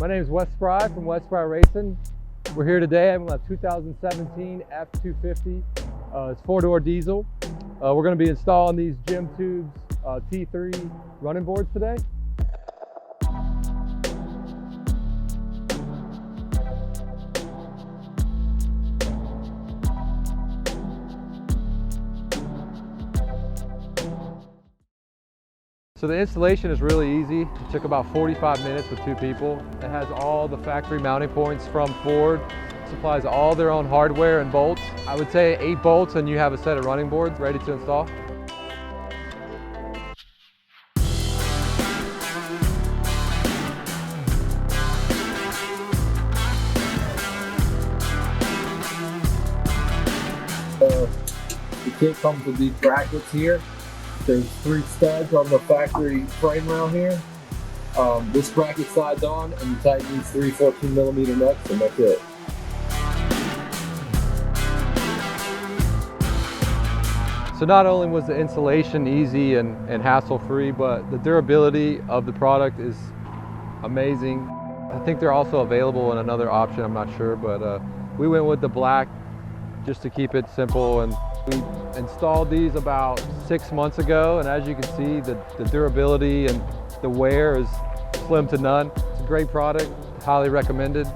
My name is Wes Spry from Wes Spry Racing. We're here today having a 2017 F250. It's 4-door diesel. We're going to be installing these Gym Tubes T3 running boards today. So the installation is really easy. It took about 45 minutes with 2 people. It has all the factory mounting points from Ford. It supplies all their own hardware and bolts. I would say 8 bolts and you have a set of running boards ready to install. The kit comes with these brackets here. There's 3 studs on the factory frame rail here. This bracket slides on and you tighten these 3 14mm nuts and that's it. So not only was the installation easy and hassle-free, but the durability of the product is amazing. I think they're also available in another option, I'm not sure, but we went with the black just to keep it simple. And we installed these about 6 months ago, and as you can see, the durability and the wear is slim to none. It's a great product, highly recommended.